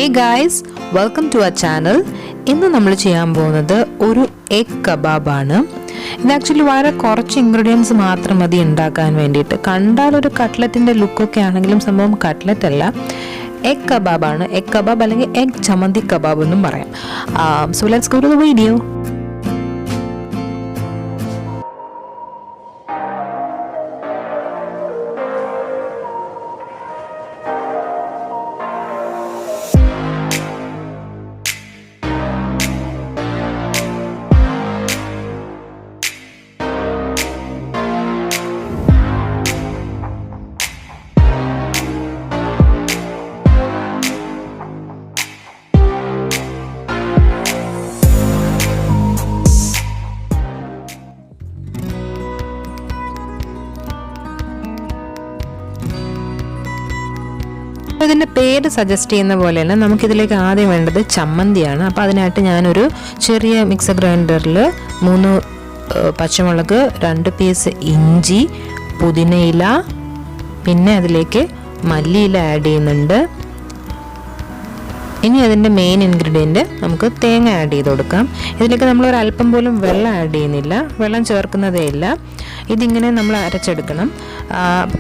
Hey guys, welcome to our channel. ഇന്ന് നമ്മൾ ചെയ്യാൻ പോകുന്നത് ഒരു എഗ് കബാബ് ആണ്. ഇത് ആക്ച്വലി വളരെ കുറച്ച് ഇൻഗ്രീഡിയൻസ് മാത്രം മതി ഉണ്ടാക്കാൻ വേണ്ടിയിട്ട്. കണ്ടാൽ ഒരു കട്ട്ലറ്റിൻ്റെ ലുക്കൊക്കെ ആണെങ്കിലും സംഭവം കട്ട്ലറ്റ് അല്ല, എഗ് കബാബ് ആണ്. എഗ് കബാബ് അല്ലെങ്കിൽ എഗ് ചമ്മന്തി കബാബ് എന്നും പറയാം. So let's go to the video. ഇതിൻ്റെ പേര് സജസ്റ്റ് ചെയ്യുന്ന പോലെയല്ല, നമുക്കിതിലേക്ക് ആദ്യം വേണ്ടത് ചമ്മന്തിയാണ്. അപ്പോൾ അതിനായിട്ട് ഞാനൊരു ചെറിയ മിക്സർ ഗ്രൈൻഡറിൽ 3 പച്ചമുളക്, 2 പീസ് ഇഞ്ചി, പുതിനയില, പിന്നെ അതിലേക്ക് മല്ലിയില ആഡ് ചെയ്യുന്നുണ്ട്. ഇനി അതിൻ്റെ മെയിൻ ഇൻഗ്രീഡിയൻറ്റ് നമുക്ക് തേങ്ങ ആഡ് ചെയ്ത് കൊടുക്കാം. ഇതിലേക്ക് നമ്മളൊരല്പം പോലും വെള്ളം ആഡ് ചെയ്യുന്നില്ല, വെള്ളം ചേർക്കുന്നതേ ഇല്ല. ഇതിങ്ങനെ നമ്മൾ അരച്ചെടുക്കണം.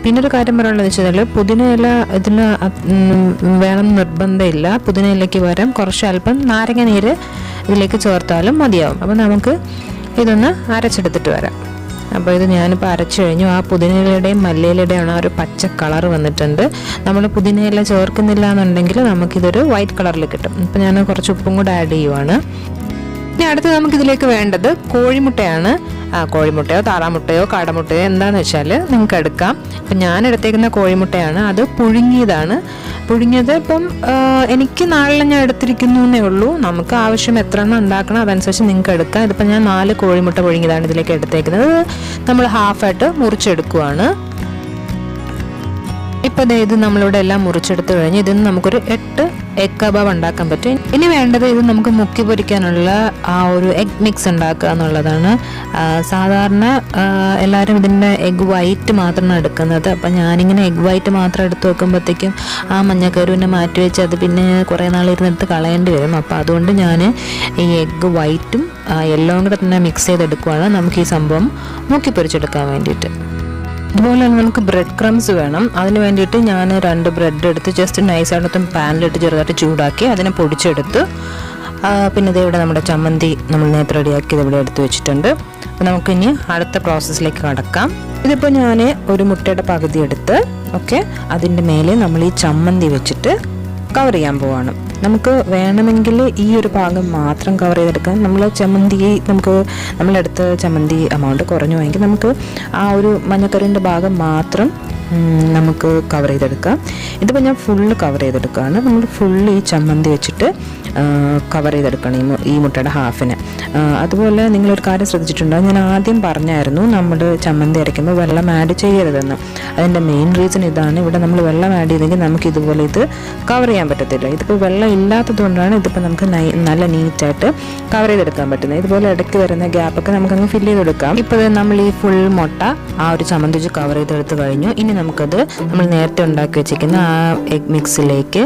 പിന്നെ ഒരു കാര്യം പറയാനുള്ളത് വെച്ചാൽ പുതിനയില ഇതിന് വേണം നിർബന്ധമില്ല. പുതിനയിലയ്ക്ക് പകരം കുറച്ച് അല്പം നാരങ്ങ നീര് ഇതിലേക്ക് ചേർത്താലും മതിയാവും. അപ്പോൾ നമുക്ക് ഇതൊന്ന് അരച്ചെടുത്തിട്ട് വരാം. അപ്പോൾ ഇത് ഞാനിപ്പോൾ അരച്ചു കഴിഞ്ഞു. ആ പുതിനയിലയുടെയും മല്ലിയിലയുടെയും ആ ഒരു പച്ച കളർ വന്നിട്ടുണ്ട്. നമ്മൾ പുതിനയില ചേർക്കുന്നില്ല എന്നുണ്ടെങ്കിൽ നമുക്കിതൊരു വൈറ്റ് കളറിൽ കിട്ടും. ഇപ്പോൾ ഞാൻ കുറച്ച് ഉപ്പും കൂടെ ആഡ് ചെയ്യുവാണ്. ഇനി അടുത്ത് നമുക്കിതിലേക്ക് വേണ്ടത് കോഴിമുട്ടയാണ്. കോഴിമുട്ടയോ താറാമുട്ടയോ കാടമുട്ടയോ എന്താണെന്ന് വെച്ചാൽ നിങ്ങൾക്ക് എടുക്കാം. ഇപ്പം ഞാൻ എടുത്തേക്കുന്ന കോഴിമുട്ടയാണ്, അത് പുഴുങ്ങിയതാണ്. പുഴുങ്ങിയത് ഇപ്പം എനിക്ക് 4 ഞാൻ എടുത്തിരിക്കുന്നു എന്നേ ഉള്ളൂ. നമുക്ക് ആവശ്യം എത്ര എണ്ണം ഉണ്ടാക്കണം അതനുസരിച്ച് നിങ്ങൾക്ക് എടുക്കാം. ഇതിപ്പോൾ ഞാൻ 4 കോഴിമുട്ട പുഴുങ്ങിയതാണ് ഇതിലേക്ക് എടുത്തേക്കുന്നത്. നമ്മൾ ഹാഫായിട്ട് മുറിച്ചെടുക്കുവാണ്. ഇപ്പോൾ ഇത് നമ്മളിവിടെ എല്ലാം മുറിച്ചെടുത്ത് കഴിഞ്ഞ് ഇതിന് നമുക്കൊരു 8 എഗ് കബാബ് ഉണ്ടാക്കാൻ പറ്റും. ഇനി വേണ്ടത് ഇത് നമുക്ക് മുക്കി പൊരിക്കാനുള്ള ആ ഒരു എഗ് മിക്സ് ഉണ്ടാക്കുക എന്നുള്ളതാണ്. സാധാരണ എല്ലാവരും ഇതിൻ്റെ എഗ് വൈറ്റ് മാത്രമാണ് എടുക്കുന്നത്. അപ്പം ഞാനിങ്ങനെ എഗ് വൈറ്റ് മാത്രം എടുത്ത് വെക്കുമ്പോഴത്തേക്കും ആ മഞ്ഞക്കരുവിനെ മാറ്റി വെച്ച് അത് പിന്നെ കുറേ നാളിരുന്നെടുത്ത് കളയേണ്ടി വരും. അപ്പോൾ അതുകൊണ്ട് ഞാൻ ഈ എഗ് വൈറ്റും യെല്ലോയും കൂടെ തന്നെ മിക്സ് ചെയ്തെടുക്കുവാണ് നമുക്ക് ഈ സംഭവം മുക്കി പൊരിച്ചെടുക്കാൻ വേണ്ടിയിട്ട്. അതുപോലെ തന്നെ നമുക്ക് ബ്രെഡ് ക്രംസ് വേണം. അതിന് വേണ്ടിയിട്ട് ഞാൻ 2 ബ്രെഡ് എടുത്ത് ജസ്റ്റ് നൈസായിട്ടൊന്ന് പാനിലിട്ട് ചെറുതായിട്ട് ചൂടാക്കി അതിനെ പൊടിച്ചെടുത്ത് പിന്നെ ഇതിവിടെ നമ്മുടെ ചമ്മന്തി നമ്മൾ നേരത്തെ റെഡിയാക്കി ഇതിവിടെ എടുത്ത് വെച്ചിട്ടുണ്ട്. അപ്പോൾ നമുക്കിനി അടുത്ത പ്രോസസ്സിലേക്ക് കടക്കാം. ഇതിപ്പോൾ ഞാൻ ഒരു മുട്ടയുടെ പകുതി എടുത്ത് അതിൻ്റെ മേലെ നമ്മൾ ഈ ചമ്മന്തി വെച്ചിട്ട് കവർ ചെയ്യാൻ പോവാണ്. നമുക്ക് വേണമെങ്കിൽ ഈ ഒരു ഭാഗം മാത്രം കവർ ചെയ്തെടുക്കാം. നമ്മളെടുത്ത ചമ്മന്തി എമൗണ്ട് കുറഞ്ഞു പോയെങ്കിൽ നമുക്ക് ആ ഒരു മഞ്ഞക്കറിൻ്റെ ഭാഗം മാത്രം നമുക്ക് കവർ ചെയ്തെടുക്കാം. ഇതിപ്പോൾ ഞാൻ ഫുള്ള് കവർ ചെയ്തെടുക്കുകയാണ്. നമ്മൾ ഫുള്ള് ഈ ചമ്മന്തി വെച്ചിട്ട് കവർ ചെയ്തെടുക്കണം ഈ മുട്ടയുടെ ഹാഫിന്. അതുപോലെ നിങ്ങളൊരു കാര്യം ശ്രദ്ധിച്ചിട്ടുണ്ടാകും, ഞാൻ ആദ്യം പറഞ്ഞായിരുന്നു നമ്മൾ ചമ്മന്തി അരയ്ക്കുമ്പോൾ വെള്ളം ആഡ് ചെയ്യരുതെന്ന്. അതിൻ്റെ മെയിൻ റീസൺ ഇതാണ്. ഇവിടെ നമ്മൾ വെള്ളം ആഡ് ചെയ്തെങ്കിൽ നമുക്ക് ഇതുപോലെ ഇത് കവർ ചെയ്യാൻ പറ്റത്തില്ല. ഇതിപ്പോൾ വെള്ളം ഇല്ലാത്തത് കൊണ്ടാണ് ഇതിപ്പോൾ നമുക്ക് നല്ല നീറ്റായിട്ട് കവർ ചെയ്തെടുക്കാൻ പറ്റുന്നത്. ഇതുപോലെ ഇടയ്ക്ക് വരുന്ന ഗ്യാപ്പൊക്കെ നമുക്കങ്ങ് ഫില്ല് ചെയ്തെടുക്കാം. ഇപ്പോൾ നമ്മൾ ഈ ഫുൾ മുട്ട ആ ഒരു ചമ്മന്തി വെച്ച് കവർ ചെയ്തെടുത്ത് കഴിഞ്ഞു. ഇനി നമുക്കത് നമ്മൾ നേരത്തെ ഉണ്ടാക്കി വെച്ചിരിക്കുന്ന ആ എഗ് മിക്സിലേക്ക്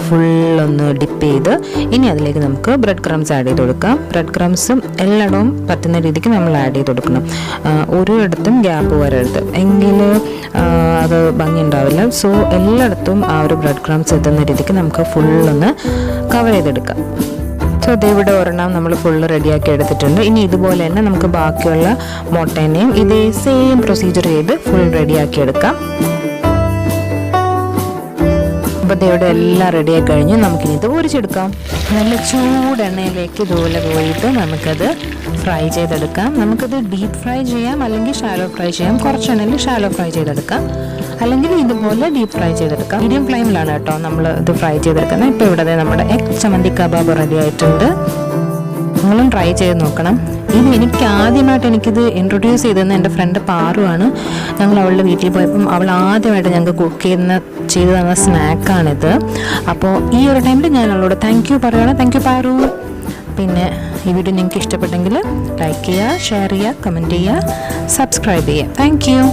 ഫുള്ളൊന്ന് ഡിപ്പ് ചെയ്ത് ഇനി അതിലേക്ക് നമുക്ക് ബ്രെഡ് ക്രംസ് ആഡ് ചെയ്ത് കൊടുക്കാം. ബ്രെഡ് ക്രംസും എല്ലായിടവും പറ്റുന്ന രീതിക്ക് നമ്മൾ ആഡ് ചെയ്ത് കൊടുക്കണം. ഒരിടത്തും ഗ്യാപ്പ് വരരുത്, എങ്കിൽ അത് ഭംഗി ഉണ്ടാവില്ല. സോ എല്ലായിടത്തും ആ ഒരു ബ്രെഡ് ക്രംസ് എത്തുന്ന രീതിക്ക് നമുക്ക് ഫുള്ളൊന്ന് കവർ ചെയ്തെടുക്കാം. സോ ഇവിടെ ഒരെണ്ണം നമ്മൾ ഫുള്ള് റെഡിയാക്കി എടുത്തിട്ടുണ്ട്. ഇനി ഇതുപോലെ തന്നെ നമുക്ക് ബാക്കിയുള്ള മുട്ടേനെയും ഇതേ സെയിം പ്രൊസീജിയർ ചെയ്ത് ഫുൾ റെഡിയാക്കി എടുക്കാം. അപ്പോൾ ഇവിടെ എല്ലാം റെഡിയായി കഴിഞ്ഞ് നമുക്കിനി ഇത് പൊരിച്ചെടുക്കാം. നല്ല ചൂടെണ്ണയിലേക്ക് ഇതുപോലെ പോയിട്ട് നമുക്കത് ഫ്രൈ ചെയ്തെടുക്കാം. നമുക്കത് ഡീപ്പ് ഫ്രൈ ചെയ്യാം, അല്ലെങ്കിൽ ഷാലോ ഫ്രൈ ചെയ്യാം. കുറച്ച് എണ്ണയിൽ ഷാലോ ഫ്രൈ ചെയ്തെടുക്കാം, അല്ലെങ്കിൽ ഇതുപോലെ ഡീപ്പ് ഫ്രൈ ചെയ്തെടുക്കാം. മീഡിയം ഫ്ലെയിമിലാണ് കേട്ടോ നമ്മൾ ഇത് ഫ്രൈ ചെയ്തെടുക്കുന്നത്. ഇപ്പോൾ ഇവിടെ നമ്മുടെ എഗ് ചമ്മന്തി കബാബ് റെഡി ആയിട്ടുണ്ട്. നിങ്ങളും ട്രൈ ചെയ്ത് നോക്കണം. ഇനി എനിക്കിത് ഇൻട്രൊഡ്യൂസ് ചെയ്തതെന്ന് എൻ്റെ ഫ്രണ്ട് പാറുവാണ്. ഞങ്ങൾ അവളുടെ വീട്ടിൽ പോയപ്പം അവൾ ആദ്യമായിട്ട് ഞങ്ങൾക്ക് ചെയ്ത് തന്ന സ്നാക്കാണിത്. അപ്പോൾ ഈ ഒരു ടൈമിൽ ഞാൻ അവളോട് താങ്ക് യു പറയുകയാണ്. Thank you Paru. പിന്നെ ഈ വീഡിയോ നിങ്ങൾക്ക് ഇഷ്ടപ്പെട്ടെങ്കിൽ ലൈക്ക് ചെയ്യുക, ഷെയർ ചെയ്യുക, കമൻറ്റ് ചെയ്യുക, സബ്സ്ക്രൈബ് ചെയ്യുക. Thank you.